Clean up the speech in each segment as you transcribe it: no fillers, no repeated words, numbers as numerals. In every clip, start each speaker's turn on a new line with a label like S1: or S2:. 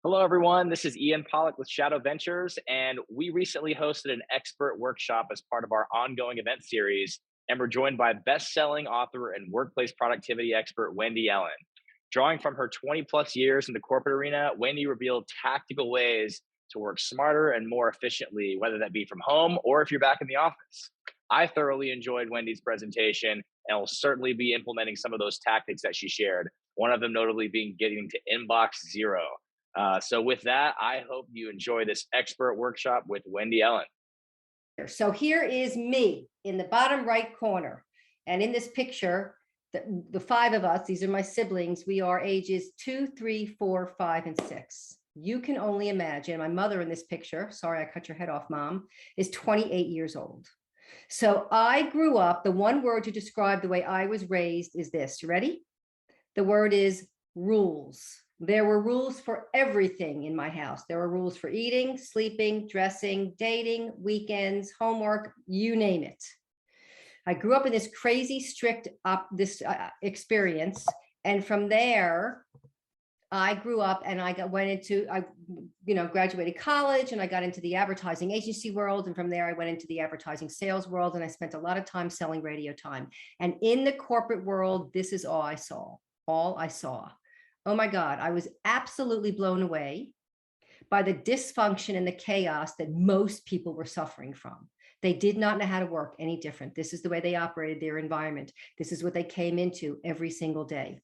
S1: Hello, everyone. This is Ian Pollock with Shadow Ventures, and we recently hosted an expert workshop as part of our ongoing event series. And we're joined by best-selling author and workplace productivity expert Wendy Ellen. Drawing from her 20 plus years in the corporate arena, Wendy revealed tactical ways to work smarter and more efficiently, whether that be from home or if you're back in the office. I thoroughly enjoyed Wendy's presentation and will certainly be implementing some of those tactics that she shared. One of them notably being getting to inbox zero. So with that, I hope you enjoy this expert workshop with Wendy Ellen.
S2: So here is me in the bottom right corner. And in this picture, the five of us, these are my siblings, we are ages 2, 3, 4, 5, and 6. You can only imagine my mother in this picture, sorry, I cut your head off, Mom, is 28 years old. So I grew up, the one word to describe the way I was raised is this. You ready? The word is rules. There were rules for everything in my house. There were rules for eating, sleeping, dressing, dating, weekends, homework, you name it. I grew up in this crazy, strict experience. And from there, I grew up and I graduated college and I got into the advertising agency world. And from there, I went into the advertising sales world and I spent a lot of time selling radio time. And in the corporate world, this is all I saw. Oh my God, I was absolutely blown away by the dysfunction and the chaos that most people were suffering from. They did not know how to work any different. This is the way they operated their environment. This is what they came into every single day.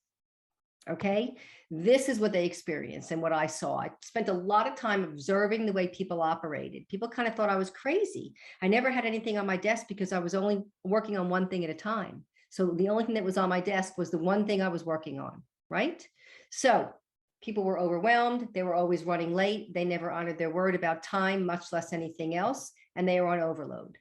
S2: Okay, this is what they experienced and what I saw. I spent a lot of time observing the way people operated. People kind of thought I was crazy. I never had anything on my desk because I was only working on one thing at a time. So the only thing that was on my desk was the one thing I was working on, right? So people were overwhelmed. They were always running late. They never honored their word about time, much less anything else. And they were on overload.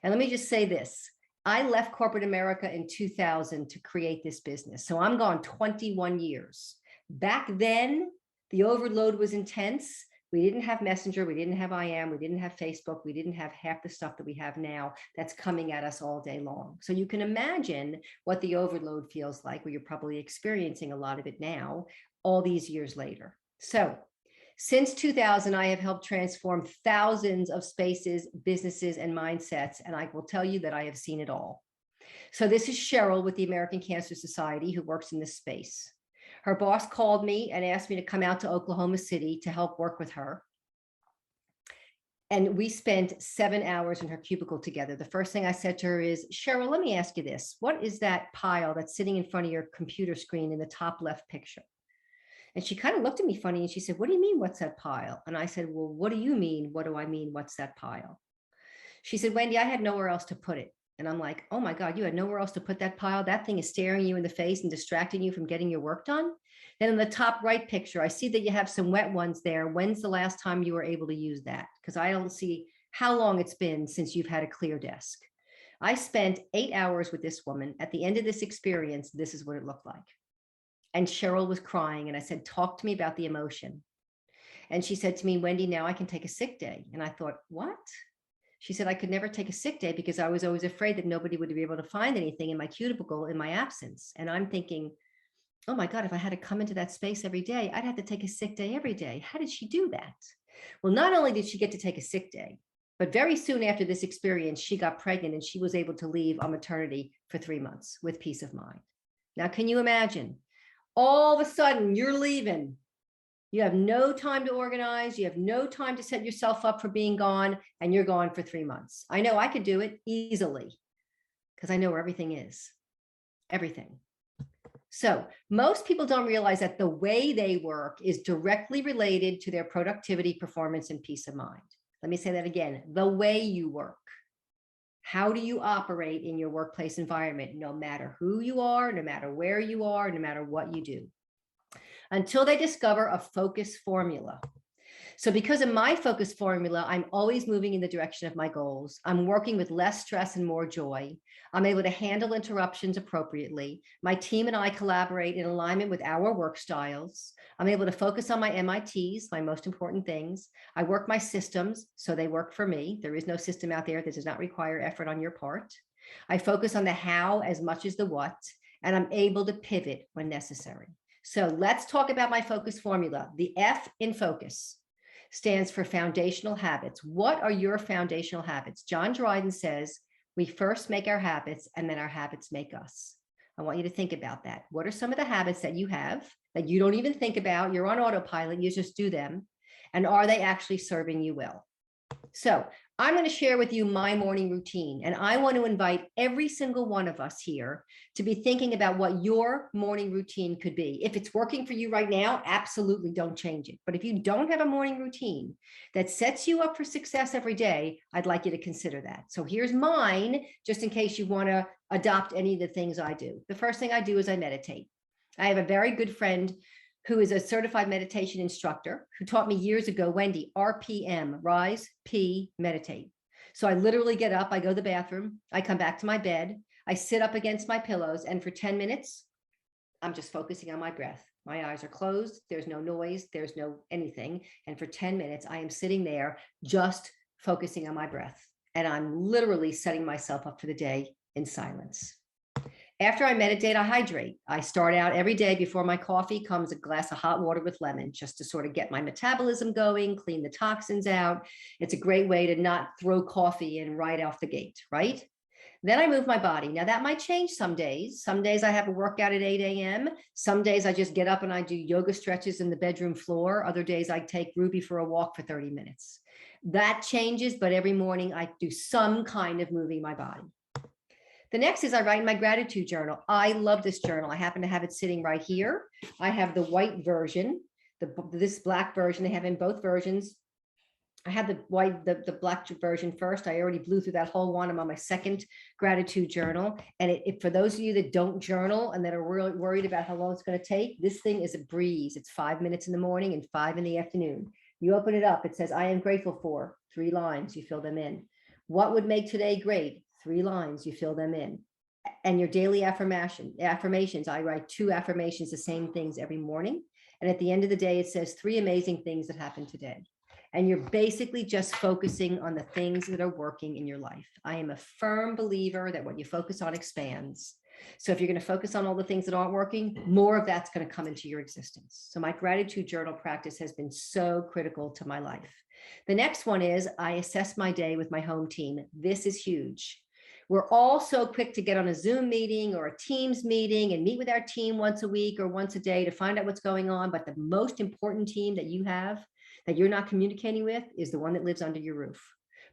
S2: And let me just say this. I left corporate America in 2000 to create this business. So I'm gone 21 years. Back then, the overload was intense. We didn't have Messenger. We didn't have IM. We didn't have Facebook. We didn't have half the stuff that we have now that's coming at us all day long. So you can imagine what the overload feels like, where you're probably experiencing a lot of it now, all these years later. So since 2000, I have helped transform thousands of spaces, businesses, and mindsets, and I will tell you that I have seen it all. So this is Cheryl with the American Cancer Society, who works in this space. Her boss called me and asked me to come out to Oklahoma City to help work with her. And we spent 7 hours in her cubicle together. The first thing I said to her is, Cheryl, let me ask you this. What is that pile that's sitting in front of your computer screen in the top left picture? And she kind of looked at me funny and she said, what do you mean, what's that pile? And I said, well, what do you mean? What do I mean? What's that pile? She said, Wendy, I had nowhere else to put it. And I'm like, oh my God, you had nowhere else to put that pile? That thing is staring you in the face and distracting you from getting your work done? Then in the top right picture, I see that you have some wet ones there. When's the last time you were able to use that? Because I don't see how long it's been since you've had a clear desk. I spent 8 hours with this woman. At the end of this experience, this is what it looked like. And Cheryl was crying. And I said, talk to me about the emotion. And she said to me, Wendy, now I can take a sick day. And I thought, what? She said, I could never take a sick day because I was always afraid that nobody would be able to find anything in my cubicle in my absence. And I'm thinking, oh my God, if I had to come into that space every day, I'd have to take a sick day every day. How did she do that? Well, not only did she get to take a sick day, but very soon after this experience, she got pregnant and she was able to leave on maternity for 3 months with peace of mind. Now, can you imagine? All of a sudden, you're leaving. You have no time to organize. You have no time to set yourself up for being gone, and you're gone for 3 months. I know I could do it easily because I know where everything is. Everything. So most people don't realize that the way they work is directly related to their productivity, performance, and peace of mind. Let me say that again. The way you work. How do you operate in your workplace environment, no matter who you are, no matter where you are, no matter what you do, until they discover a focus formula. So because of my focus formula, I'm always moving in the direction of my goals. I'm working with less stress and more joy. I'm able to handle interruptions appropriately. My team and I collaborate in alignment with our work styles. I'm able to focus on my MITs, my most important things. I work my systems, so they work for me. There is no system out there that does not require effort on your part. I focus on the how as much as the what, and I'm able to pivot when necessary. So let's talk about my focus formula. The F in focus stands for foundational habits. What are your foundational habits? John Dryden says, we first make our habits and then our habits make us. I want you to think about that. What are some of the habits that you have that you don't even think about? You're on autopilot, you just do them. And are they actually serving you well? So I'm going to share with you my morning routine, and I want to invite every single one of us here to be thinking about what your morning routine could be. If it's working for you right now, absolutely don't change it. But if you don't have a morning routine that sets you up for success every day, I'd like you to consider that. So here's mine, just in case you want to adopt any of the things I do. The first thing I do is I meditate. I have a very good friend who is a certified meditation instructor, who taught me years ago, Wendy, RPM, rise, P, meditate. So I literally get up, I go to the bathroom, I come back to my bed, I sit up against my pillows, and for 10 minutes, I'm just focusing on my breath. My eyes are closed, there's no noise, there's no anything. And for 10 minutes, I am sitting there just focusing on my breath. And I'm literally setting myself up for the day in silence. After I meditate, I hydrate. I start out every day before my coffee comes a glass of hot water with lemon, just to sort of get my metabolism going, clean the toxins out. It's a great way to not throw coffee in right off the gate, right? Then I move my body. Now that might change some days. Some days I have a workout at 8 a.m. Some days I just get up and I do yoga stretches in the bedroom floor. Other days I take Ruby for a walk for 30 minutes. That changes, but every morning I do some kind of moving my body. The next is I write in my gratitude journal. I love this journal. I happen to have it sitting right here. I have the white version, this black version. They have in both versions. I had the black version first. I already blew through that whole one. I'm on my second gratitude journal. And for those of you that don't journal and that are really worried about how long it's going to take, this thing is a breeze. It's 5 minutes in the morning and 5 in the afternoon. You open it up. It says, I am grateful for 3 lines. You fill them in. What would make today great? 3 lines, you fill them in. And your daily affirmations, I write 2 affirmations, the same things every morning. And at the end of the day, it says 3 amazing things that happened today. And you're basically just focusing on the things that are working in your life. I am a firm believer that what you focus on expands. So if you're going to focus on all the things that aren't working, more of that's going to come into your existence. So my gratitude journal practice has been so critical to my life. The next one is I assess my day with my home team. This is huge. We're all so quick to get on a Zoom meeting or a Teams meeting and meet with our team once a week or once a day to find out what's going on. But the most important team that you have that you're not communicating with is the one that lives under your roof.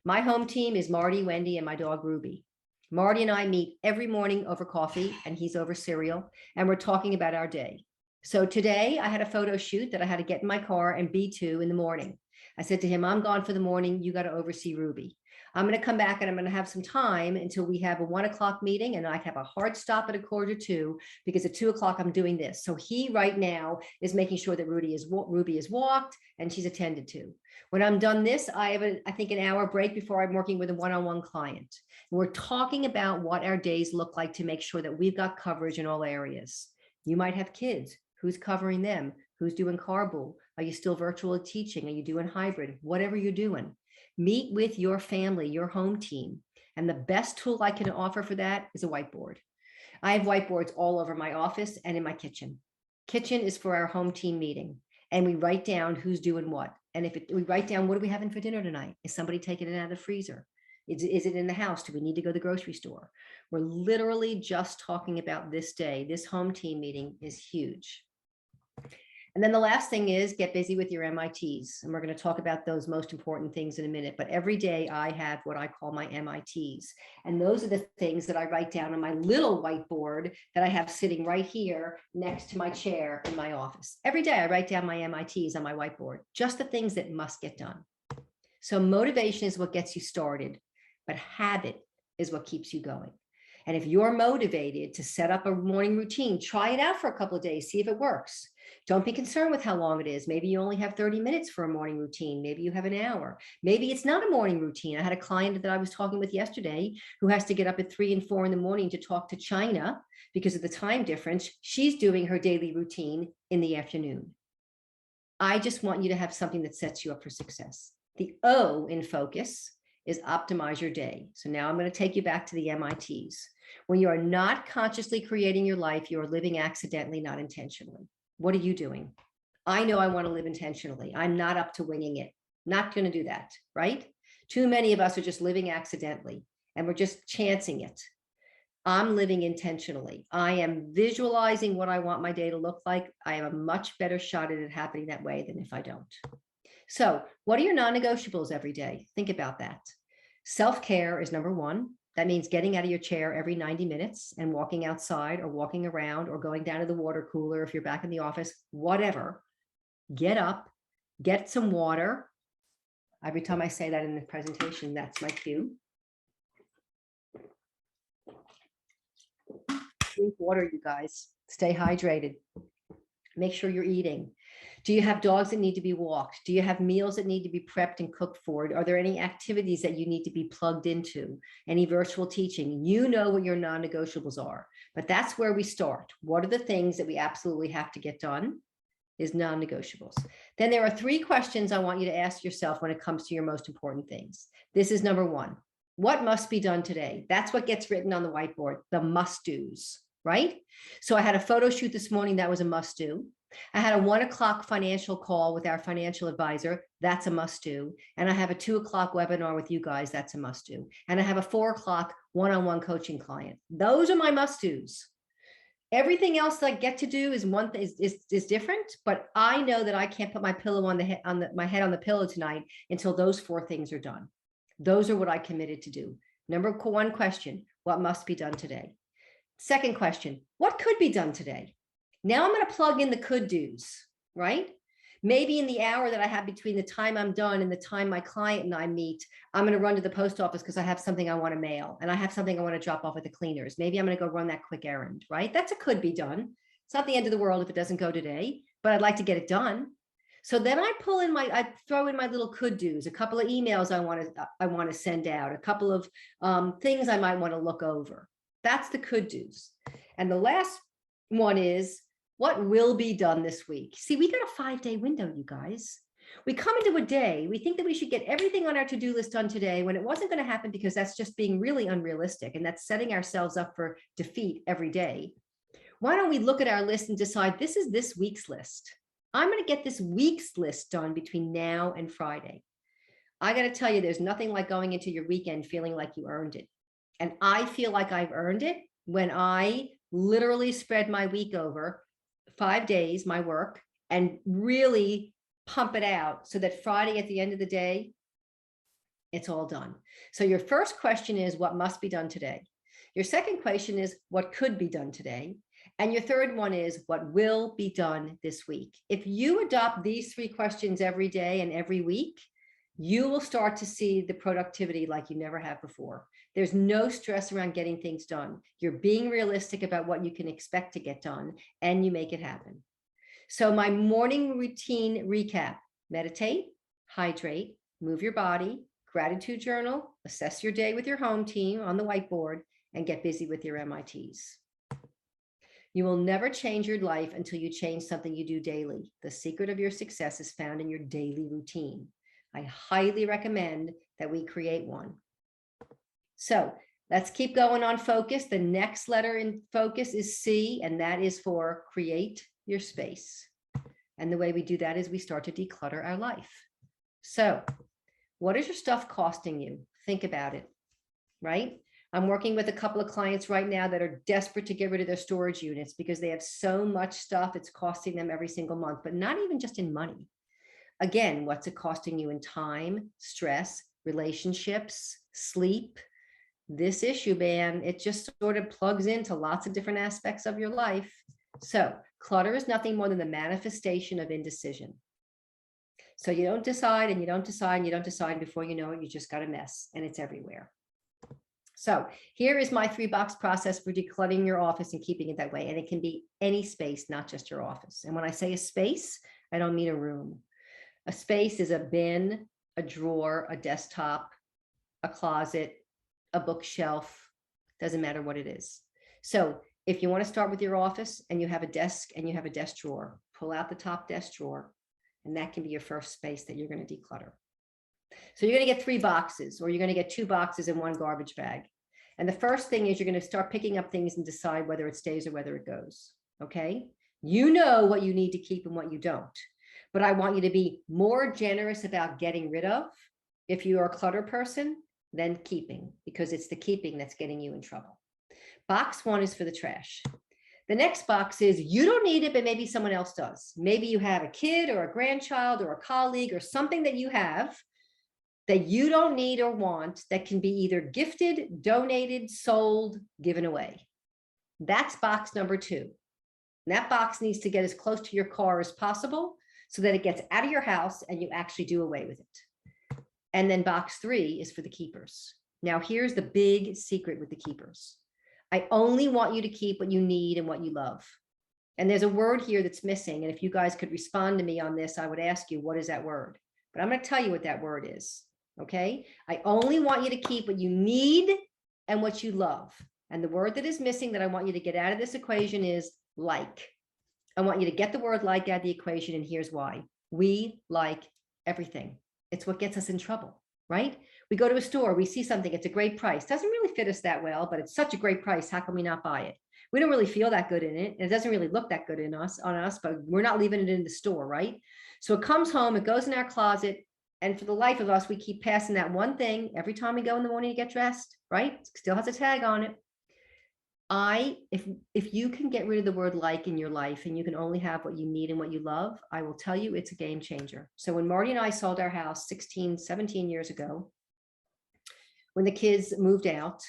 S2: My home team is Marty, Wendy, and my dog, Ruby. Marty and I meet every morning over coffee, and he's over cereal, and we're talking about our day. So today I had a photo shoot that I had to get in my car and be to in the morning. I said to him, I'm gone for the morning. You got to oversee Ruby. I'm going to come back and I'm going to have some time until we have a 1 o'clock meeting, and I have a hard stop at 1:45 because at 2 o'clock I'm doing this. So he right now is making sure that Ruby is walked and she's attended to. When I'm done this, I have I think an hour break before I'm working with a one-on-one client. And we're talking about what our days look like to make sure that we've got coverage in all areas. You might have kids. Who's covering them? Who's doing carpool? Are you still virtual teaching? Are you doing hybrid? Whatever you're doing. Meet with your family, your home team. And the best tool I can offer for that is a whiteboard. I have whiteboards all over my office and in my kitchen. Kitchen is for our home team meeting. And we write down who's doing what. And we write down, what are we having for dinner tonight? Is somebody taking it out of the freezer? Is it in the house? Do we need to go to the grocery store? We're literally just talking about this day. This home team meeting is huge. And then the last thing is get busy with your MITs. And we're going to talk about those most important things in a minute. But every day I have what I call my MITs. And those are the things that I write down on my little whiteboard that I have sitting right here next to my chair in my office. Every day I write down my MITs on my whiteboard, just the things that must get done. So motivation is what gets you started, but habit is what keeps you going. And if you're motivated to set up a morning routine, try it out for a couple of days, see if it works. Don't be concerned with how long it is. Maybe you only have 30 minutes for a morning routine. Maybe you have an hour. Maybe it's not a morning routine. I had a client that I was talking with yesterday who has to get up at 3 and 4 in the morning to talk to China because of the time difference. She's doing her daily routine in the afternoon. I just want you to have something that sets you up for success. The O in focus is optimize your day. So now I'm going to take you back to the MITs. When you are not consciously creating your life, you are living accidentally, not intentionally. What are you doing? I know I want to live intentionally. I'm not up to winging it. Not going to do that, right? Too many of us are just living accidentally and we're just chancing it. I'm living intentionally. I am visualizing what I want my day to look like. I have a much better shot at it happening that way than if I don't. So, what are your non-negotiables every day? Think about that. Self-care is number one. That means getting out of your chair every 90 minutes and walking outside or walking around or going down to the water cooler if you're back in the office, whatever. Get up, get some water. Every time I say that in the presentation, that's my cue. Drink water, you guys. Stay hydrated. Make sure you're eating. Do you have dogs that need to be walked? Do you have meals that need to be prepped and cooked for? Are there any activities that you need to be plugged into? Any virtual teaching? You know what your non-negotiables are, but that's where we start. What are the things that we absolutely have to get done? Is non-negotiables. Then there are 3 questions I want you to ask yourself when it comes to your most important things. This is number 1. What must be done today? That's what gets written on the whiteboard, the must-dos, right? So I had a photo shoot this morning. That was a must-do. I had a 1 o'clock financial call with our financial advisor. That's a must-do. And I have a 2 o'clock webinar with you guys. That's a must-do. And I have a 4 o'clock one-on-one coaching client. Those are my must-dos. Everything else that I get to do is one thing is different, but I know that I can't put my pillow on the head my head on the pillow tonight until those 4 things are done. Those are what I committed to do. Number 1 question, what must be done today? Second question, what could be done today? Now I'm going to plug in the could do's, right? Maybe in the hour that I have between the time I'm done and the time my client and I meet, I'm going to run to the post office because I have something I want to mail and I have something I want to drop off at the cleaners. Maybe I'm going to go run that quick errand, right? That's a could be done. It's not the end of the world if it doesn't go today, but I'd like to get it done. So then I throw in my little could do's, a couple of emails I want to send out, a couple of things I might want to look over. That's the could do's. And the last one is, what will be done this week? See, we got a 5-day window, you guys. We come into a day, we think that we should get everything on our to-do list done today when it wasn't going to happen because that's just being really unrealistic and that's setting ourselves up for defeat every day. Why don't we look at our list and decide this is this week's list? I'm going to get this week's list done between now and Friday. I got to tell you, there's nothing like going into your weekend feeling like you earned it. And I feel like I've earned it when I literally spread my week over 5 days, my work, and really pump it out so that Friday at the end of the day, it's all done. So your first question is, what must be done today? Your second question is, what could be done today? And your third one is, what will be done this week? If you adopt these 3 questions every day and every week, you will start to see the productivity like you never have before. There's no stress around getting things done. You're being realistic about what you can expect to get done, and you make it happen. So my morning routine recap: meditate, hydrate, move your body, gratitude journal, assess your day with your home team on the whiteboard, and get busy with your MITs. You will never change your life until you change something you do daily. The secret of your success is found in your daily routine. I highly recommend that we create one. So let's keep going on focus. The next letter in focus is C, and that is for create your space. And the way we do that is we start to declutter our life. So what is your stuff costing you? Think about it, right? I'm working with a couple of clients right now that are desperate to get rid of their storage units because they have so much stuff it's costing them every single month, but not even just in money. Again, what's it costing you in time, stress, relationships, sleep? This issue, man, it just sort of plugs into lots of different aspects of your life. So clutter is nothing more than the manifestation of indecision. So you don't decide and you don't decide and you don't decide, before you know it, you just got a mess and it's everywhere. So here is my 3-box process for decluttering your office and keeping it that way. And it can be any space, not just your office. And when I say a space, I don't mean a room. A space is a bin, a drawer, a desktop, a closet, a bookshelf, doesn't matter what it is. So if you want to start with your office and you have a desk and you have a desk drawer, pull out the top desk drawer, and that can be your first space that you're going to declutter. So you're going to get 3 boxes, or you're going to get 2 boxes and 1 garbage bag. And the first thing is you're going to start picking up things and decide whether it stays or whether it goes. Okay. You know what you need to keep and what you don't. But I want you to be more generous about getting rid of, if you are a clutter person, than keeping, because it's the keeping that's getting you in trouble. Box 1 is for the trash. The next box is you don't need it, but maybe someone else does. Maybe you have a kid or a grandchild or a colleague or something that you have that you don't need or want that can be either gifted, donated, sold, given away. That's box number 2. And that box needs to get as close to your car as possible so that it gets out of your house and you actually do away with it. And then box 3 is for the keepers. Now, here's the big secret with the keepers. I only want you to keep what you need and what you love. And there's a word here that's missing. And if you guys could respond to me on this, I would ask you, what is that word? But I'm going to tell you what that word is. Okay. I only want you to keep what you need and what you love. And the word that is missing that I want you to get out of this equation is like. I want you to get the word like out of the equation. And here's why. We like everything. It's what gets us in trouble, right? We go to a store, we see something, it's a great price. Doesn't really fit us that well, but it's such a great price. How can we not buy it? We don't really feel that good in it. And it doesn't really look that good on us, but we're not leaving it in the store, right? So it comes home, it goes in our closet. And for the life of us, we keep passing that one thing every time we go in the morning to get dressed, right? It still has a tag on it. If you can get rid of the word like in your life and you can only have what you need and what you love, I will tell you it's a game changer. So when Marty and I sold our house 16, 17 years ago, when the kids moved out,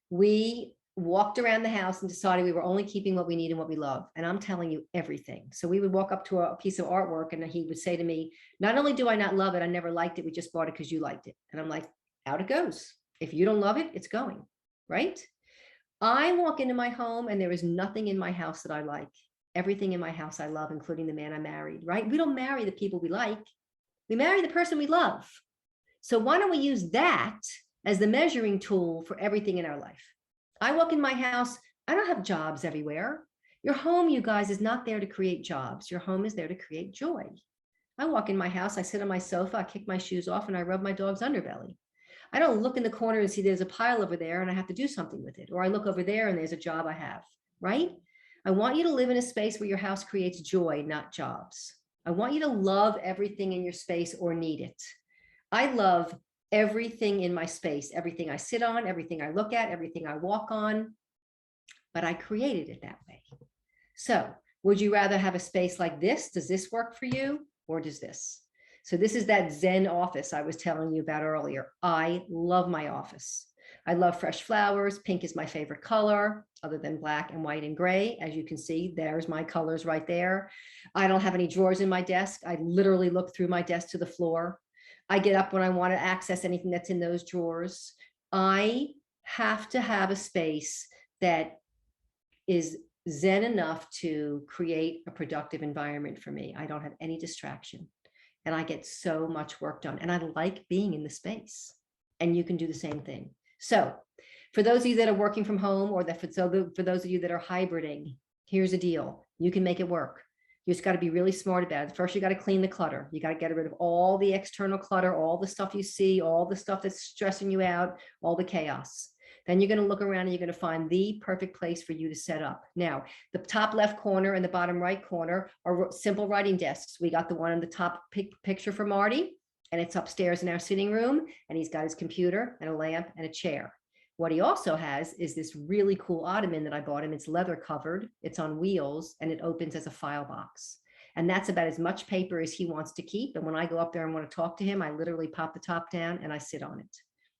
S2: we walked around the house and decided we were only keeping what we need and what we love. And I'm telling you everything. So we would walk up to a piece of artwork and he would say to me, not only do I not love it, I never liked it. We just bought it because you liked it. And I'm like, out it goes. If you don't love it, it's going, right? I walk into my home and there is nothing in my house that I like. Everything in my house I love, including the man I married, right? We don't marry the people we like. We marry the person we love. So why don't we use that as the measuring tool for everything in our life? I walk in my house, I don't have jobs everywhere. Your home, you guys, is not there to create jobs. Your home is there to create joy. I walk in my house, I sit on my sofa, I kick my shoes off and I rub my dog's underbelly. I don't look in the corner and see there's a pile over there and I have to do something with it. Or I look over there and there's a job I have, right? I want you to live in a space where your house creates joy, not jobs. I want you to love everything in your space or need it. I love everything in my space, everything I sit on, everything I look at, everything I walk on, but I created it that way. So would you rather have a space like this? Does this work for you? Or does this? So this is that Zen office I was telling you about earlier. I love my office. I love fresh flowers. Pink is my favorite color, other than black and white and gray. As you can see, there's my colors right there. I don't have any drawers in my desk. I literally look through my desk to the floor. I get up when I want to access anything that's in those drawers. I have to have a space that is Zen enough to create a productive environment for me. I don't have any distraction and I get so much work done and I like being in the space, and you can do the same thing. So for those of you that are working from home, or that for those of you that are hybriding, here's the deal. You can make it work. You just got to be really smart about it. First, you got to clean the clutter. You got to get rid of all the external clutter, all the stuff you see, all the stuff that's stressing you out, all the chaos. Then you're going to look around and you're going to find the perfect place for you to set up. Now, the top left corner and the bottom right corner are simple writing desks. We got the one in the top picture for Marty, and it's upstairs in our sitting room, and he's got his computer and a lamp and a chair. What he also has is this really cool ottoman that I bought him. It's leather covered, it's on wheels, and it opens as a file box. And that's about as much paper as he wants to keep. And when I go up there and want to talk to him, I literally pop the top down and I sit on it.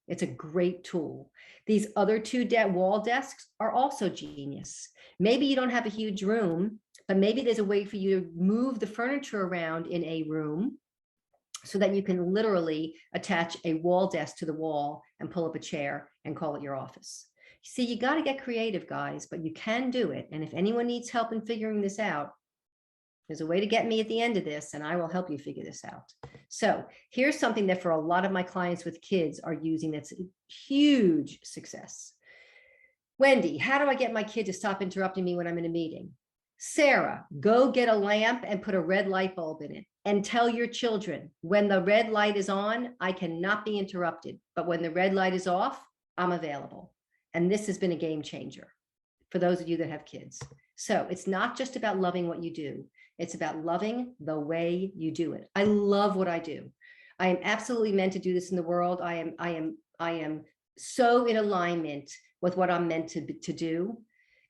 S2: It's a great tool. These other two wall desks are also genius. Maybe you don't have a huge room, but maybe there's a way for you to move the furniture around in a room so that you can literally attach a wall desk to the wall and pull up a chair and call it your office. See, you got to get creative, guys, but you can do it. And if anyone needs help in figuring this out, there's a way to get me at the end of this, and I will help you figure this out. So here's something that for a lot of my clients with kids are using that's a huge success. Wendy, how do I get my kid to stop interrupting me when I'm in a meeting? Sarah, go get a lamp and put a red light bulb in it and tell your children, when the red light is on, I cannot be interrupted. But when the red light is off, I'm available. And this has been a game changer for those of you that have kids. So it's not just about loving what you do. It's about loving the way you do it. I love what I do. I am absolutely meant to do this in the world. I am so in alignment with what I'm meant to do.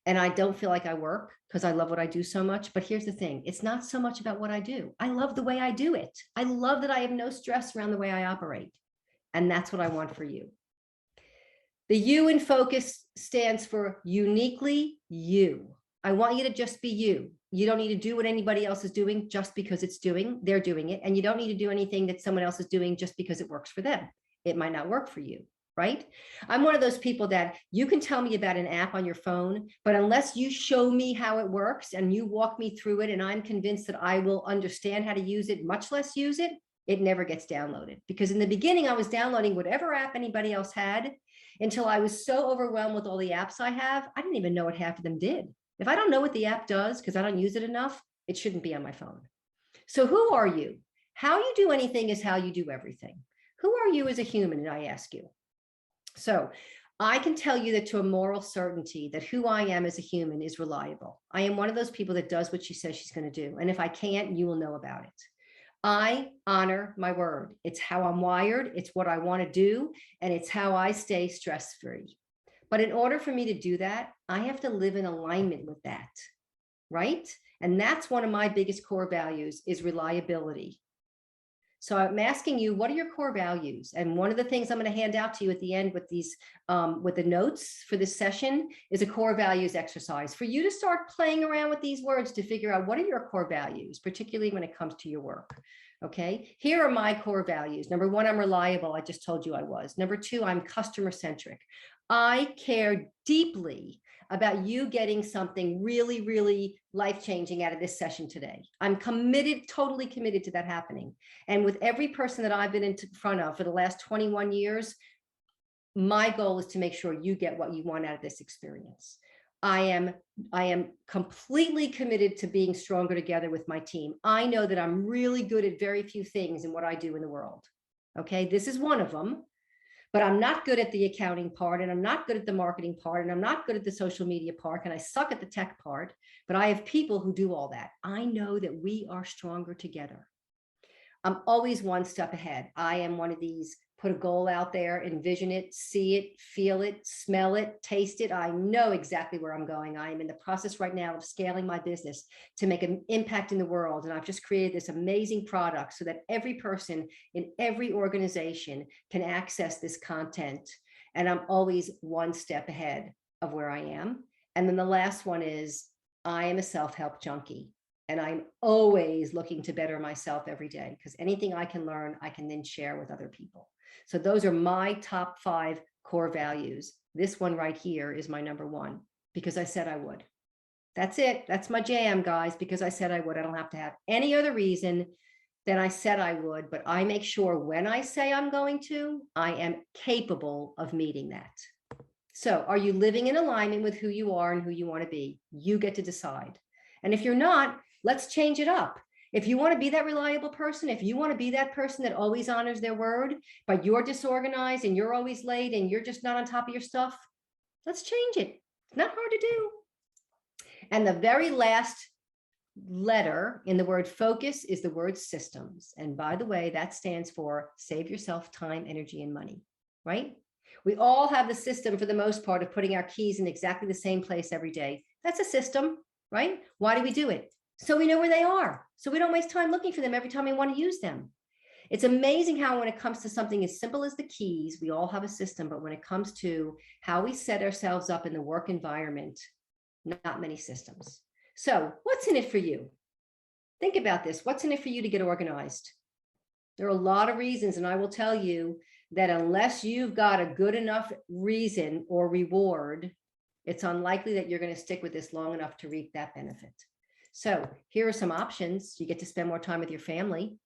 S2: And I don't feel like I work because I love what I do so much. But here's the thing. It's not so much about what I do. I love the way I do it. I love that I have no stress around the way I operate. And that's what I want for you. The U in focus stands for uniquely you. I want you to just be you. You don't need to do what anybody else is doing just because they're doing it. And you don't need to do anything that someone else is doing just because it works for them. It might not work for you, right? I'm one of those people that you can tell me about an app on your phone, but unless you show me how it works and you walk me through it and I'm convinced that I will understand how to use it, much less use it, it never gets downloaded. Because in the beginning, I was downloading whatever app anybody else had until I was so overwhelmed with all the apps I have, I didn't even know what half of them did. If I don't know what the app does because I don't use it enough, it shouldn't be on my phone. So who are you? How you do anything is how you do everything. Who are you as a human? And I ask you. So I can tell you that to a moral certainty that who I am as a human is reliable. I am one of those people that does what she says she's going to do. And if I can't, you will know about it. I honor my word. It's how I'm wired. It's what I want to do. And it's how I stay stress-free. But in order for me to do that, I have to live in alignment with that, right? And that's one of my biggest core values is reliability. So I'm asking you, what are your core values? And one of the things I'm going to hand out to you at the end with these, with the notes for this session is a core values exercise for you to start playing around with these words to figure out what are your core values, particularly when it comes to your work. Okay, here are my core values. Number one, I'm reliable. I just told you I was. Number two, I'm customer centric. I care deeply about you getting something really, really life-changing out of this session today. I'm committed, totally committed to that happening. And with every person that I've been in front of for the last 21 years, my goal is to make sure you get what you want out of this experience. I am completely committed to being stronger together with my team. I know that I'm really good at very few things in what I do in the world. Okay, this is one of them. But I'm not good at the accounting part, and I'm not good at the marketing part, and I'm not good at the social media part, and I suck at the tech part, but I have people who do all that. I know that we are stronger together. I'm always one step ahead. I am one of these, put a goal out there, envision it, see it, feel it, smell it, taste it. I know exactly where I'm going. I am in the process right now of scaling my business to make an impact in the world. And I've just created this amazing product so that every person in every organization can access this content. And I'm always one step ahead of where I am. And then the last one is I am a self-help junkie. And I'm always looking to better myself every day because anything I can learn, I can then share with other people. So those are my top 5 core values. This one right here is my number 1 because I said I would. That's it. That's my jam, guys, because I said I would. I don't have to have any other reason than I said I would, but I make sure when I say I'm going to, I am capable of meeting that. So are you living in alignment with who you are and who you want to be? You get to decide. And if you're not, let's change it up. If you want to be that reliable person, if you want to be that person that always honors their word, but you're disorganized and you're always late and you're just not on top of your stuff, let's change it. It's not hard to do. And the very last letter in the word focus is the word systems. And by the way, that stands for save yourself time, energy, and money, right? We all have the system for the most part of putting our keys in exactly the same place every day. That's a system, right? Why do we do it? So we know where they are. So we don't waste time looking for them every time we want to use them. It's amazing how when it comes to something as simple as the keys, we all have a system, but when it comes to how we set ourselves up in the work environment, not many systems. So what's in it for you? Think about this. What's in it for you to get organized? There are a lot of reasons, and I will tell you that unless you've got a good enough reason or reward, it's unlikely that you're going to stick with this long enough to reap that benefit. So here are some options. You get to spend more time with your family.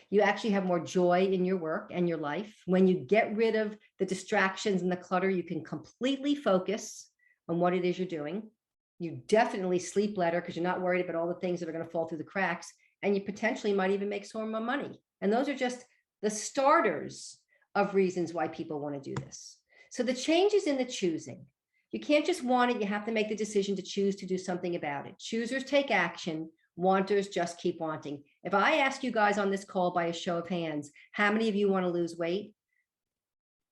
S2: You actually have more joy in your work and your life. When you get rid of the distractions and the clutter, you can completely focus on what it is you're doing. You definitely sleep better because you're not worried about all the things that are going to fall through the cracks, and you potentially might even make some more money. And those are just the starters of reasons why people want to do this. So the change is in the choosing. You can't just want it. You have to make the decision to choose to do something about it. Choosers take action. Wanters just keep wanting. If I ask you guys on this call by a show of hands, how many of you want to lose weight?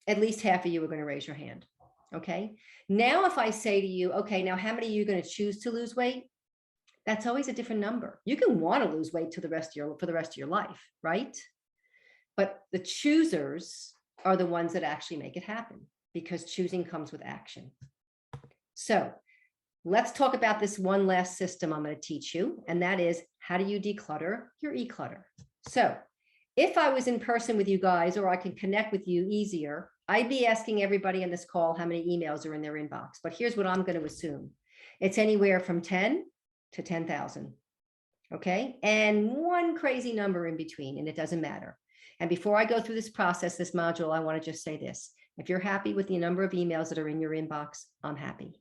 S2: At least half of you are going to raise your hand. Okay. Now, if I say to you, okay, now how many of you are going to choose to lose weight? That's always a different number. You can want to lose weight for the rest of your life, right? But the choosers are the ones that actually make it happen, because choosing comes with action. So let's talk about this one last system I'm going to teach you, and that is, how do you declutter your e-clutter? So if I was in person with you guys, or I can connect with you easier, I'd be asking everybody on this call how many emails are in their inbox. But here's what I'm going to assume. It's anywhere from 10 to 10,000. Okay. And one crazy number in between, and it doesn't matter. And before I go through this process, this module, I want to just say this. If you're happy with the number of emails that are in your inbox, I'm happy.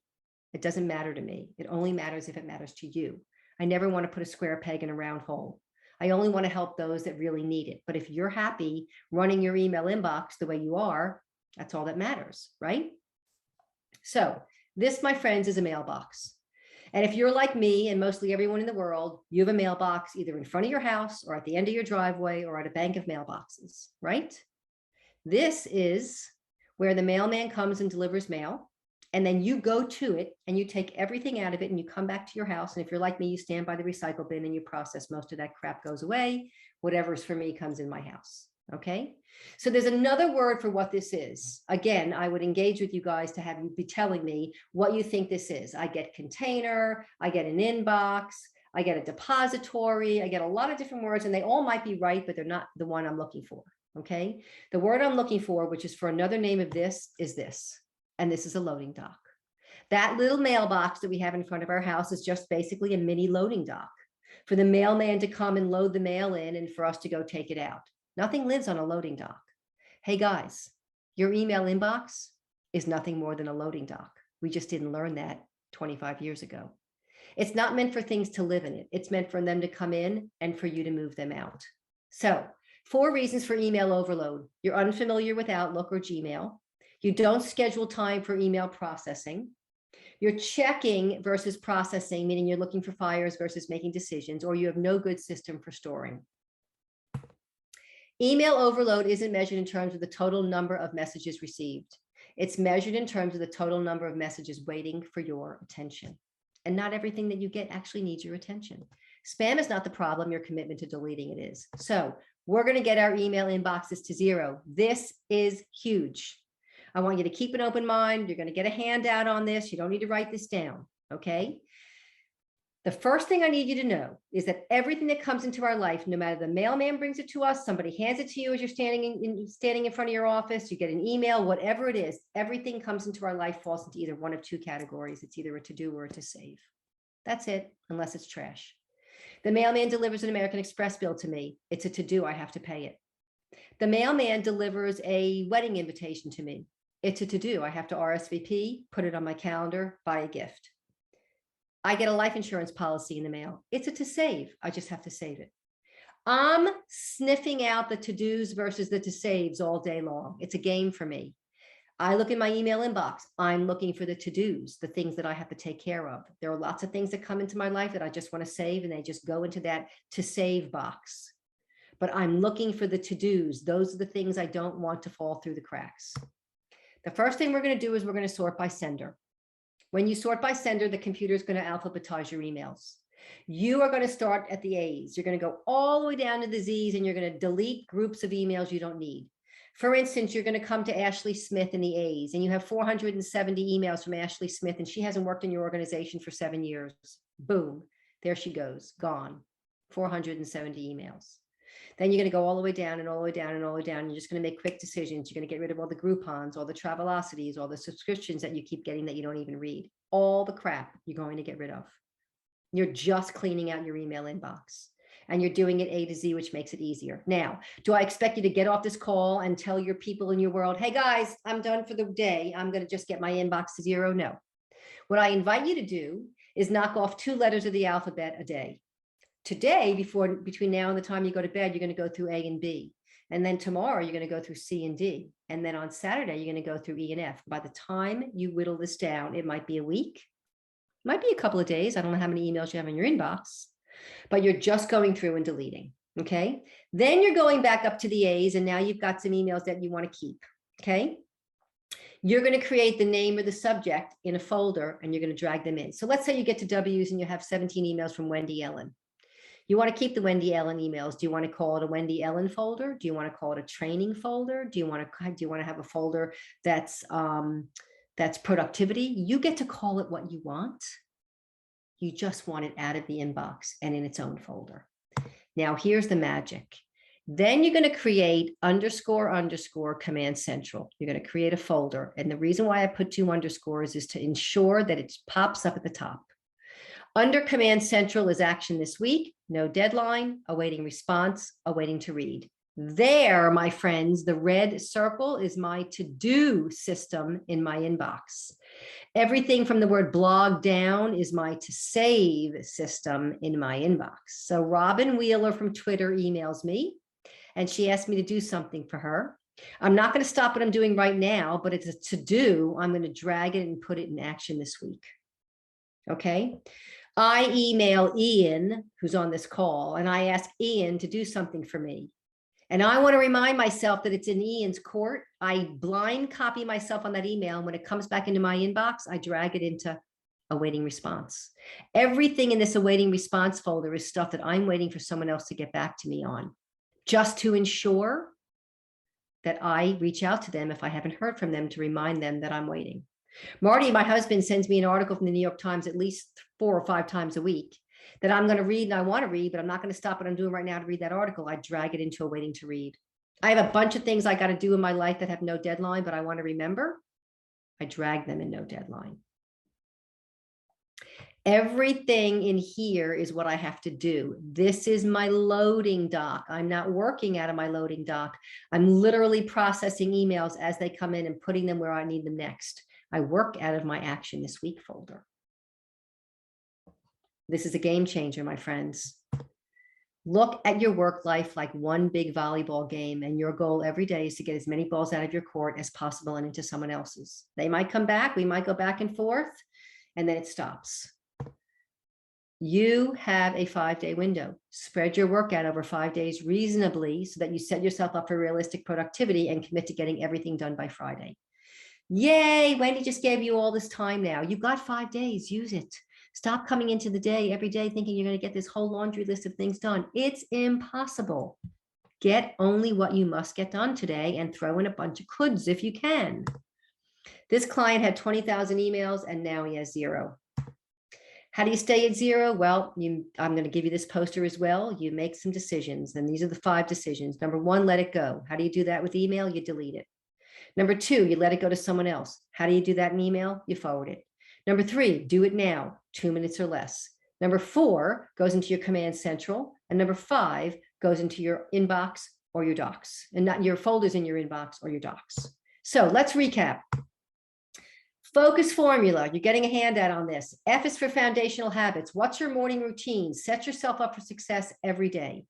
S2: It doesn't matter to me. It only matters if it matters to you. I never want to put a square peg in a round hole. I only want to help those that really need it. But if you're happy running your email inbox the way you are, that's all that matters, right? So this, my friends, is a mailbox. And if you're like me and mostly everyone in the world, you have a mailbox either in front of your house or at the end of your driveway or at a bank of mailboxes, right? This is where the mailman comes and delivers mail. And then you go to it and you take everything out of it and you come back to your house. And if you're like me, you stand by the recycle bin and you process. Most of that crap goes away. Whatever's for me comes in my house. Okay. So there's another word for what this is. Again, I would engage with you guys to have you be telling me what you think this is. I get container, I get an inbox, I get a depository, I get a lot of different words, and they all might be right, but they're not the one I'm looking for. Okay. The word I'm looking for, which is for another name of this, is this. And this is a loading dock. That little mailbox that we have in front of our house is just basically a mini loading dock for the mailman to come and load the mail in and for us to go take it out. Nothing lives on a loading dock. Hey guys, your email inbox is nothing more than a loading dock. We just didn't learn that 25 years ago. It's not meant for things to live in it. It's meant for them to come in and for you to move them out. So 4 reasons for email overload. You're unfamiliar with Outlook or Gmail. You don't schedule time for email processing. You're checking versus processing, meaning you're looking for fires versus making decisions, or you have no good system for storing. Email overload isn't measured in terms of the total number of messages received. It's measured in terms of the total number of messages waiting for your attention. And not everything that you get actually needs your attention. Spam is not the problem, your commitment to deleting it is. So we're going to get our email inboxes to 0. This is huge. I want you to keep an open mind. You're going to get a handout on this. You don't need to write this down. Okay. The first thing I need you to know is that everything that comes into our life, no matter the mailman brings it to us, somebody hands it to you as you're standing in front of your office, you get an email, whatever it is, everything comes into our life falls into either one of 2 categories. It's either a to-do or a to-save. That's it, unless it's trash. The mailman delivers an American Express bill to me. It's a to-do. I have to pay it. The mailman delivers a wedding invitation to me. It's a to-do. I have to RSVP, put it on my calendar, buy a gift. I get a life insurance policy in the mail. It's a to save. I just have to save it. I'm sniffing out the to-dos versus the to-saves all day long. It's a game for me. I look in my email inbox. I'm looking for the to-dos, the things that I have to take care of. There are lots of things that come into my life that I just want to save, and they just go into that to save box. But I'm looking for the to-dos. Those are the things I don't want to fall through the cracks. The first thing we're going to do is we're going to sort by sender. When you sort by sender, the computer is going to alphabetize your emails. You are going to start at the A's. You're going to go all the way down to the Z's, and you're going to delete groups of emails you don't need. For instance, you're going to come to Ashley Smith in the A's, and you have 470 emails from Ashley Smith, and she hasn't worked in your organization for 7 years. Boom, there she goes, gone. 470 emails. Then you're going to go all the way down and all the way down and all the way down. You're just going to make quick decisions. You're going to get rid of all the Groupons, all the Travelocities, all the subscriptions that you keep getting that you don't even read. All the crap you're going to get rid of. You're just cleaning out your email inbox. And you're doing it A to Z, which makes it easier. Now, do I expect you to get off this call and tell your people in your world, hey guys, I'm done for the day. I'm going to just get my inbox to 0? No. What I invite you to do is knock off 2 letters of the alphabet a day. Today, between now and the time you go to bed, you're going to go through A and B. And then tomorrow you're going to go through C and D. And then on Saturday, you're going to go through E and F. By the time you whittle this down, it might be a week, might be a couple of days. I don't know how many emails you have in your inbox, but you're just going through and deleting. Okay. Then you're going back up to the A's, and now you've got some emails that you want to keep. Okay. You're going to create the name or the subject in a folder, and you're going to drag them in. So let's say you get to W's and you have 17 emails from Wendy Ellen. You want to keep the Wendy Ellen emails. Do you want to call it a Wendy Ellen folder? Do you want to call it a training folder? Do you want to have a folder that's productivity? You get to call it what you want. You just want it out of the inbox and in its own folder. Now here's the magic. Then you're going to create _ command central. You're going to create a folder. And the reason why I put 2 underscores is to ensure that it pops up at the top. Under command central is action this week, no deadline, awaiting response, awaiting to read. There, my friends, the red circle is my to-do system in my inbox. Everything from the word blog down is my to save system in my inbox. So Robin Wheeler from Twitter emails me, and she asked me to do something for her. I'm not going to stop what I'm doing right now, but it's a to-do. I'm going to drag it and put it in action this week. Okay. I email Ian, who's on this call, and I ask Ian to do something for me. And I want to remind myself that it's in Ian's court. I blind copy myself on that email. And when it comes back into my inbox, I drag it into awaiting response. Everything in this awaiting response folder is stuff that I'm waiting for someone else to get back to me on, just to ensure that I reach out to them if I haven't heard from them, to remind them that I'm waiting. Marty, my husband, sends me an article from the New York Times at least 4 or 5 times a week that I'm going to read and I want to read, but I'm not going to stop what I'm doing right now to read that article. I drag it into a waiting to read. I have a bunch of things I got to do in my life that have no deadline, but I want to remember. I drag them in no deadline. Everything in here is what I have to do. This is my loading dock. I'm not working out of my loading dock. I'm literally processing emails as they come in and putting them where I need them next. I work out of my action this week folder. This is a game changer, my friends. Look at your work life like one big volleyball game, and your goal every day is to get as many balls out of your court as possible and into someone else's. They might come back, we might go back and forth, and then it stops. You have a 5-day window. Spread your work out over 5 days reasonably so that you set yourself up for realistic productivity and commit to getting everything done by Friday. Yay, Wendy just gave you all this time now. You've got 5 days, use it. Stop coming into the day every day thinking you're going to get this whole laundry list of things done. It's impossible. Get only what you must get done today and throw in a bunch of coulds if you can. This client had 20,000 emails and now he has 0. How do you stay at 0? Well, I'm going to give you this poster as well. You make some decisions, and these are the 5 decisions. Number 1, let it go. How do you do that with email? You delete it. Number 2, you let it go to someone else. How do you do that in email? You forward it. Number 3, do it now, 2 minutes or less. Number 4 goes into your command central. And number 5 goes into your inbox or your docs, and not your folders in your inbox or your docs. So let's recap. Focus formula. You're getting a handout on this. F is for foundational habits. What's your morning routine? Set yourself up for success every day.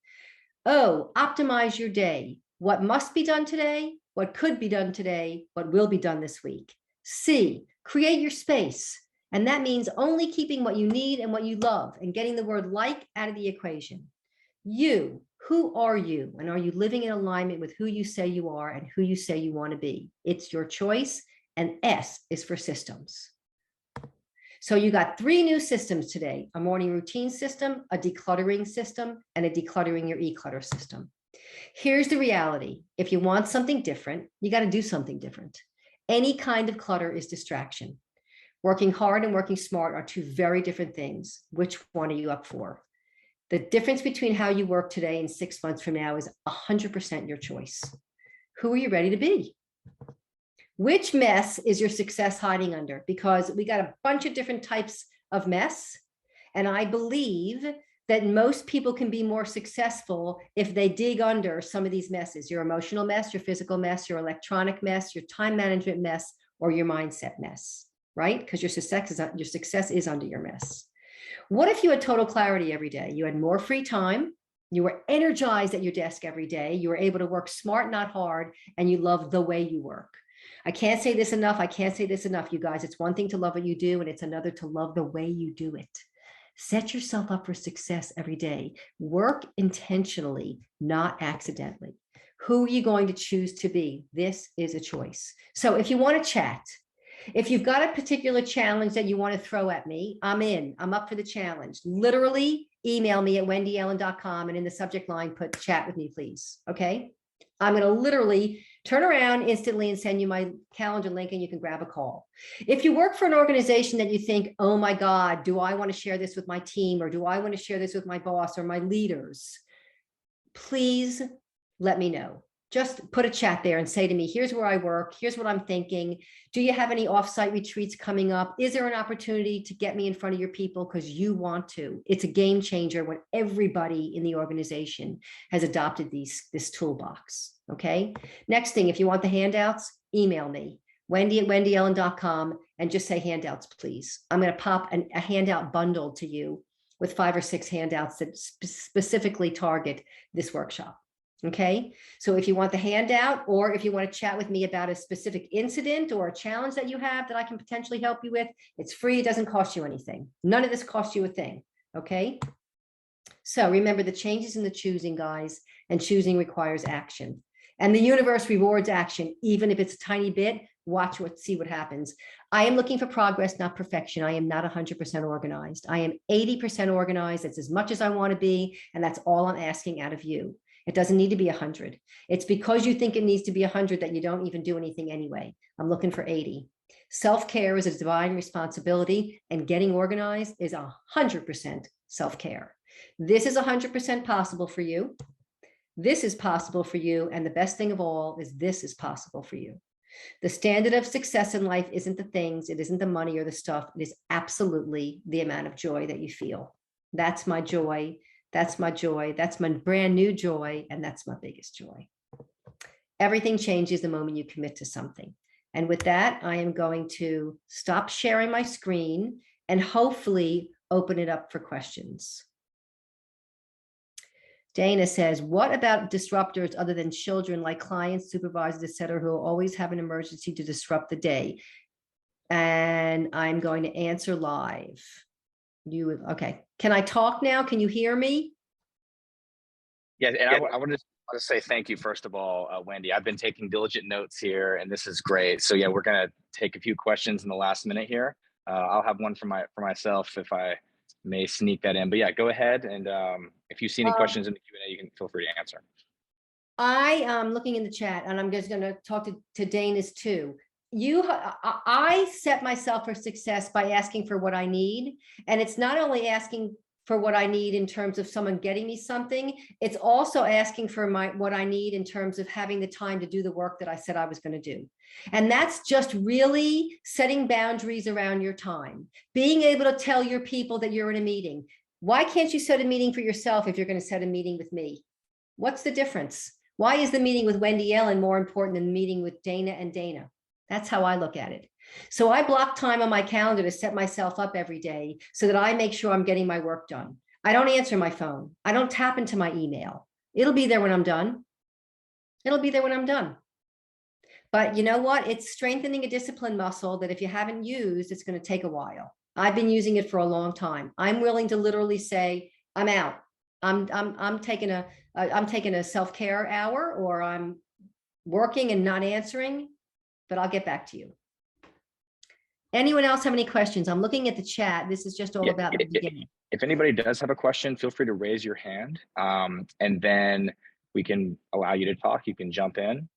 S2: O, optimize your day. What must be done today? What could be done today? What will be done this week? C, create your space. And that means only keeping what you need and what you love and getting the word like out of the equation. U, who are you? And are you living in alignment with who you say you are and who you say you want to be? It's your choice. And S is for systems. So you got 3 new systems today: a morning routine system, a decluttering system, and a decluttering your e-clutter system. Here's the reality. If you want something different, you got to do something different. Any kind of clutter is distraction. Working hard and working smart are 2 very different things. Which one are you up for? The difference between how you work today and 6 months from now is 100% your choice. Who are you ready to be? Which mess is your success hiding under? Because we got a bunch of different types of mess. And I believe that most people can be more successful if they dig under some of these messes: your emotional mess, your physical mess, your electronic mess, your time management mess, or your mindset mess, right? Because your success is under your mess. What if you had total clarity every day? You had more free time, You were energized at your desk every day. You were able to work smart, not hard, and you love the way you work. I can't say this enough. I can't say this enough, you guys. It's one thing to love what you do, and it's another to love the way you do it. Set yourself up for success every day. Work intentionally, not accidentally. Who are you going to choose to be? This is a choice. So if you want to chat, if you've got a particular challenge that you want to throw at me, I'm in. I'm up for the challenge. Literally email me at wendyellen.com and in the subject line, put chat with me, please. Okay. I'm going to literally turn around instantly and send you my calendar link and you can grab a call. If you work for an organization that you think, oh my God, do I want to share this with my team, or do I want to share this with my boss or my leaders? Please let me know. Just put a chat there and say to me, here's where I work. Here's what I'm thinking. Do you have any offsite retreats coming up? Is there an opportunity to get me in front of your people because you want to? It's a game changer when everybody in the organization has adopted this toolbox. Okay. Next thing, if you want the handouts, email me, wendy@wendyellen.com, and just say handouts, please. I'm going to pop a handout bundle to you with 5 or 6 handouts that specifically target this workshop. Okay, so if you want the handout, or if you want to chat with me about a specific incident or a challenge that you have that I can potentially help you with, it's free. It doesn't cost you anything. None of this costs you a thing. Okay, so remember, the change is in the choosing, guys, and choosing requires action. And the universe rewards action, even if it's a tiny bit. Watch see what happens. I am looking for progress, not perfection. I am not 100% organized. I am 80% organized. That's as much as I want to be, and that's all I'm asking out of you. It doesn't need to be 100. It's because you think it needs to be 100 that you don't even do anything anyway. I'm looking for 80. Self-care is a divine responsibility, and getting organized is 100% self-care. This is 100% possible for you. This is possible for you. And the best thing of all is this is possible for you. The standard of success in life isn't the things, it isn't the money or the stuff. It is absolutely the amount of joy that you feel. That's my joy. That's my joy. That's my brand new joy. And that's my biggest joy. Everything changes the moment you commit to something. And with that, I am going to stop sharing my screen and hopefully open it up for questions. Dana says, what about disruptors other than children, like clients, supervisors, et cetera, who always have an emergency to disrupt the day? And I'm going to answer live. Okay. Can I talk now? Can you hear me?
S1: Yeah, and I want to say thank you, first of all, Wendy. I've been taking diligent notes here, and this is great. So yeah, we're going to take a few questions in the last minute here. I'll have one for myself if I may sneak that in. But yeah, go ahead. And if you see any questions in the Q&A, you can feel free to answer.
S2: I am looking in the chat, and I'm just going to talk to Dana's too. I set myself for success by asking for what I need. And it's not only asking for what I need in terms of someone getting me something, it's also asking for what I need in terms of having the time to do the work that I said I was going to do. And that's just really setting boundaries around your time, being able to tell your people that you're in a meeting. Why can't you set a meeting for yourself if you're going to set a meeting with me? What's the difference? Why is the meeting with Wendy Ellen more important than the meeting with Dana and Dana? That's how I look at it. So I block time on my calendar to set myself up every day so that I make sure I'm getting my work done. I don't answer my phone. I don't tap into my email. It'll be there when I'm done. It'll be there when I'm done. But you know what? It's strengthening a discipline muscle that if you haven't used, it's going to take a while. I've been using it for a long time. I'm willing to literally say, I'm out. I'm taking a self-care hour, or I'm working and not answering, but I'll get back to you. Anyone else have any questions? I'm looking at the chat. This is just all about the beginning.
S1: If anybody does have a question, feel free to raise your hand, and then we can allow you to talk. You can jump in.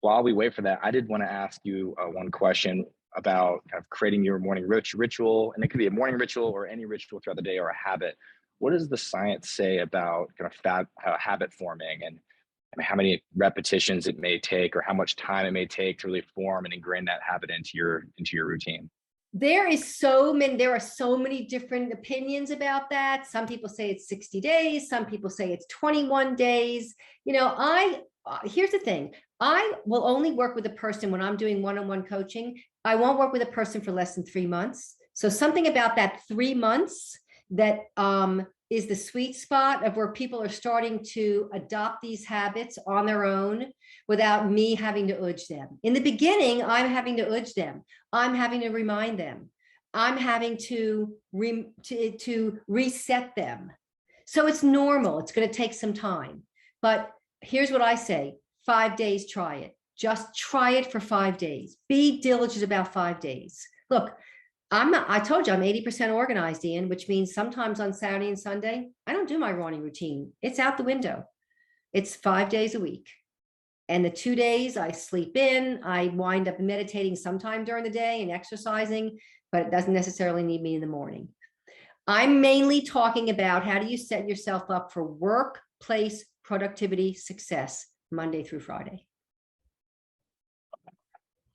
S1: While we wait for that, I did want to ask you one question about kind of creating your morning ritual, and it could be a morning ritual or any ritual throughout the day or a habit. What does the science say about kind of habit forming, and how many repetitions it may take, or how much time it may take to really form and ingrain that habit into your routine?
S2: There are so many different opinions about that. Some people say it's 60 days. Some people say it's 21 days. You know, here's the thing. I will only work with a person when I'm doing one-on-one coaching. I won't work with a person for less than 3 months. So something about that 3 months that is the sweet spot of where people are starting to adopt these habits on their own without me having to urge them. In the beginning, I'm having to urge them. I'm having to remind them. I'm having to reset them. So it's normal. It's going to take some time. But here's what I say. 5 days, try it. Just try it for 5 days. Be diligent about 5 days. Look, I told you I'm 80% organized, Ian, which means sometimes on Saturday and Sunday, I don't do my morning routine. It's out the window. It's 5 days a week. And the 2 days I sleep in, I wind up meditating sometime during the day and exercising, but it doesn't necessarily need me in the morning. I'm mainly talking about how do you set yourself up for workplace productivity success Monday through Friday.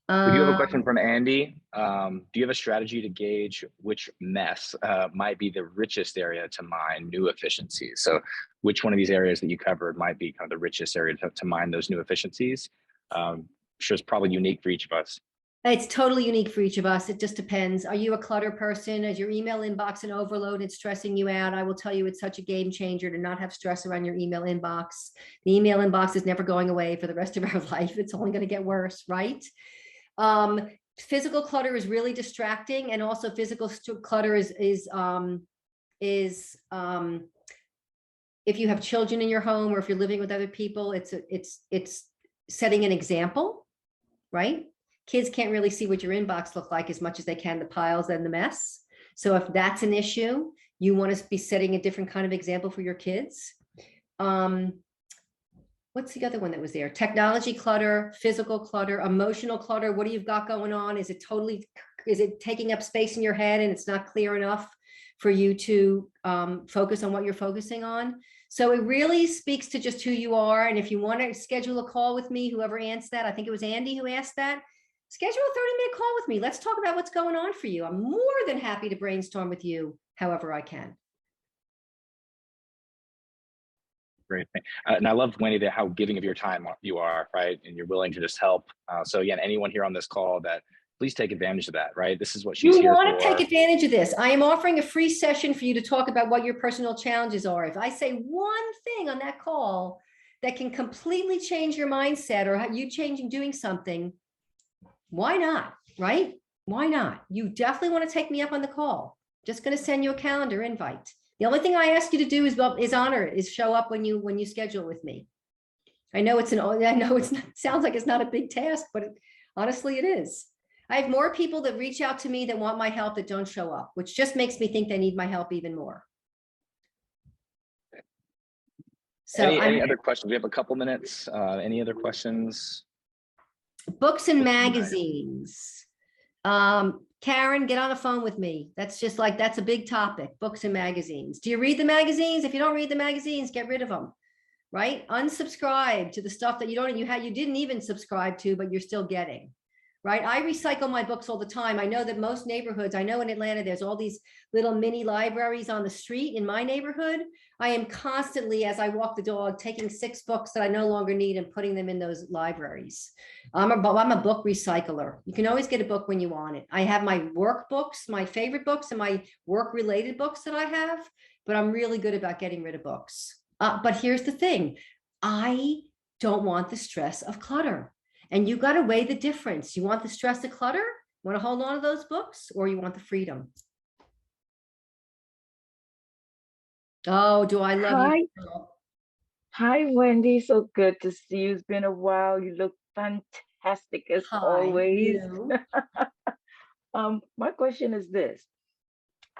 S1: We do have a question from Andy. Do you have a strategy to gauge which mess might be the richest area to mine new efficiencies? So which one of these areas that you covered might be kind of the richest area to mine those new efficiencies? I'm sure it's probably unique for each of us.
S2: It's totally unique for each of us. It just depends. Are you a clutter person? Is your email inbox an overload? It's stressing you out. I will tell you, it's such a game changer to not have stress around your email inbox. The email inbox is never going away for the rest of our life. It's only going to get worse, right? Physical clutter is really distracting, and also physical clutter is if you have children in your home or if you're living with other people, it's setting an example, right? Kids can't really see what your inbox look like as much as they can the piles and the mess. So if that's an issue, you want to be setting a different kind of example for your kids. What's the other one that was there? Technology clutter, physical clutter, emotional clutter. What do you got going on? Is it taking up space in your head and it's not clear enough for you to focus on what you're focusing on? So it really speaks to just who you are. And if you want to schedule a call with me, whoever answered that, I think it was Andy who asked that, schedule a 30-minute call with me. Let's talk about what's going on for you. I'm more than happy to brainstorm with you however I can.
S1: Great. And I love, Wendy, how giving of your time you are, right? And you're willing to just help. So again, anyone here on this call, that please take advantage of that, right? This is what she's here for. You want to take
S2: advantage of this. I am offering a free session for you to talk about what your personal challenges are. If I say one thing on that call that can completely change your mindset or how you changing doing something, why not, right? Why not? You definitely want to take me up on the call. Just going to send you a calendar invite. The only thing I ask you to do is honor it, is show up when you schedule with me. I know sounds like it's not a big task, but honestly it is. I have more people that reach out to me that want my help that don't show up, which just makes me think they need my help even more. So
S1: any other questions? We have a couple minutes. Any other questions?
S2: Books and magazines. Karen, get on the phone with me. That's a big topic, books and magazines. Do you read the magazines? If you don't read the magazines, get rid of them, right? Unsubscribe to the stuff that you didn't even subscribe to, but you're still getting, right? I recycle my books all the time. I know that most neighborhoods, I know in Atlanta, there's all these little mini libraries on the street in my neighborhood. I am constantly, as I walk the dog, taking 6 books that I no longer need and putting them in those libraries. I'm a book recycler. You can always get a book when you want it. I have my work books, my favorite books, and my work-related books that I have, but I'm really good about getting rid of books. But here's the thing. I don't want the stress of clutter. And you got to weigh the difference. You want the stress of clutter? You want to hold on to those books, or you want the freedom? Oh, do I love you?
S3: Hi, Wendy. So good to see you. It's been a while. You look fantastic as always. My question is this.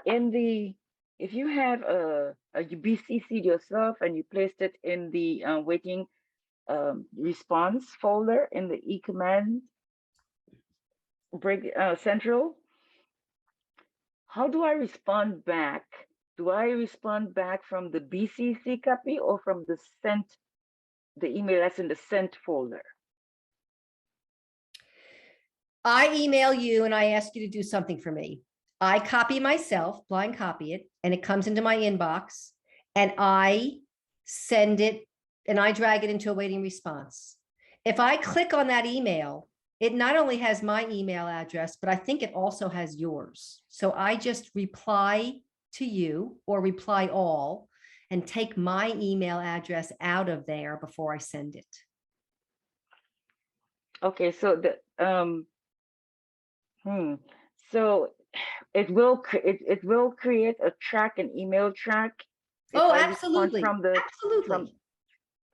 S3: If you have you BCC'd yourself and you placed it in the waiting response folder in the eCommand central, how do I respond back? Do I respond back from the BCC copy or from the email that's in the sent folder?
S2: I email you and I ask you to do something for me. I copy myself, blind copy it, and it comes into my inbox, and I send it and I drag it into a waiting response. If I click on that email, it not only has my email address, but I think it also has yours. So I just reply to you or reply all and take my email address out of there before I send it.
S3: Okay, so so it will create a track, an email track. if
S2: Oh,
S3: I respond
S2: absolutely.
S3: From the
S2: Absolutely.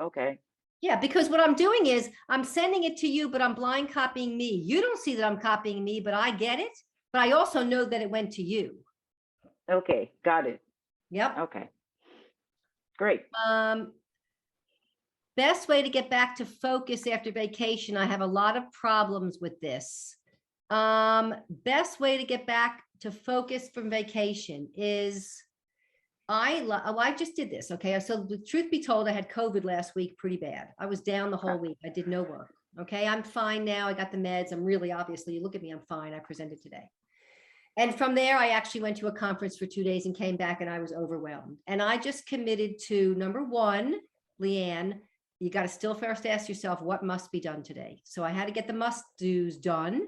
S3: okay.
S2: Yeah, because what I'm doing is I'm sending it to you, but I'm blind copying me. You don't see that I'm copying me, but I get it. But I also know that it went to you.
S3: Okay, got it.
S2: Yep.
S3: Okay, great.
S2: Best way to get back to focus after vacation. I have a lot of problems with this. Best way to get back to focus from vacation is I just did this. Okay. So the truth be told, I had COVID last week pretty bad. I was down the whole week. I did no work. Okay. I'm fine now. I got the meds. I'm really, obviously, you look at me, I'm fine. I presented today. And from there, I actually went to a conference for 2 days and came back and I was overwhelmed. And I just committed to number one, Leanne, you got to still first ask yourself what must be done today. So I had to get the must do's done.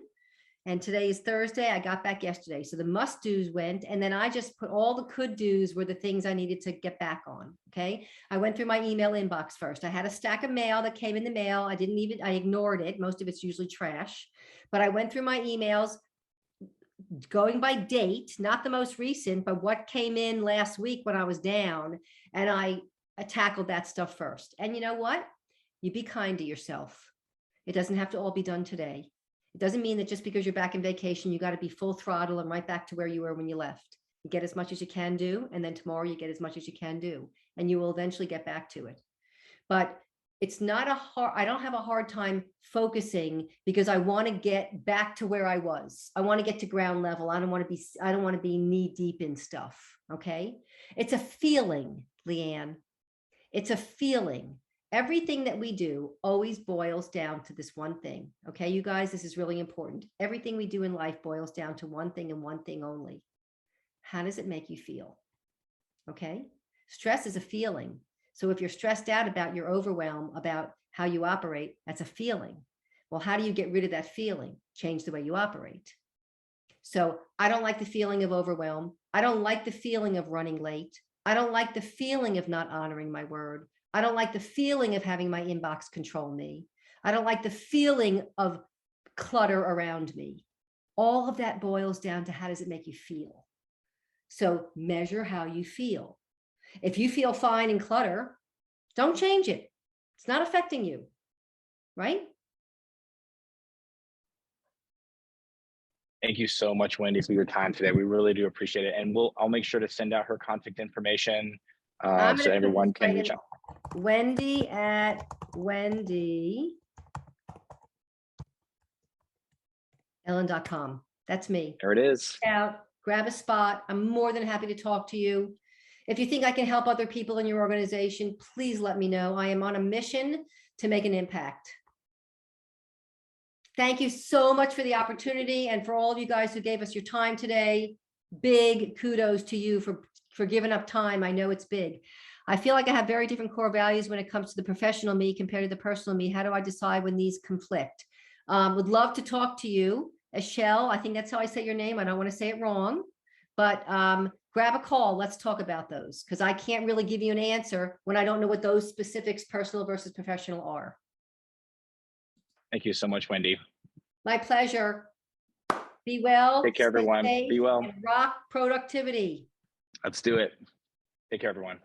S2: And today is Thursday. I got back yesterday. So the must do's went, and then I just put all the could do's were the things I needed to get back on. Okay. I went through my email inbox first. I had a stack of mail that came in the mail. I ignored it. Most of it's usually trash, but I went through my emails going by date, not the most recent, but what came in last week when I was down, and I tackled that stuff first. And you know what? You be kind to yourself. It doesn't have to all be done today. It doesn't mean that just because you're back in vacation, you got to be full throttle and right back to where you were when you left. You get as much as you can do, and then tomorrow you get as much as you can do, and you will eventually get back to it. But it's not I don't have a hard time focusing because I want to get back to where I was. I want to get to ground level. I don't want to be knee deep in stuff. Okay. It's a feeling, Leanne. It's a feeling. Everything that we do always boils down to this one thing. Okay, you guys, this is really important. Everything we do in life boils down to one thing and one thing only. How does it make you feel? Okay. Stress is a feeling. So if you're stressed out about your overwhelm, about how you operate, that's a feeling. Well, how do you get rid of that feeling? Change the way you operate. So I don't like the feeling of overwhelm. I don't like the feeling of running late. I don't like the feeling of not honoring my word. I don't like the feeling of having my inbox control me. I don't like the feeling of clutter around me. All of that boils down to how does it make you feel? So measure how you feel. If you feel fine in clutter, don't change it. It's not affecting you, right?
S1: Thank you so much, Wendy, for your time today. We really do appreciate it. And I'll make sure to send out her contact information so everyone can reach out.
S2: Wendy at wendyellen.com. That's me.
S1: There it is.
S2: Out, grab a spot. I'm more than happy to talk to you. If you think I can help other people in your organization, please let me know. I am on a mission to make an impact. Thank you so much for the opportunity, and for all of you guys who gave us your time today. Big kudos to you for giving up time. I know it's big. I feel like I have very different core values when it comes to the professional me compared to the personal me. How do I decide when these conflict? Would love to talk to you. Eschelle, I think that's how I say your name. I don't want to say it wrong, but grab a call. Let's talk about those, because I can't really give you an answer when I don't know what those specifics, personal versus professional, are.
S1: Thank you so much, Wendy.
S2: My pleasure. Be well.
S1: Take care, everyone. Be well.
S2: And rock productivity.
S1: Let's do it. Take care, everyone.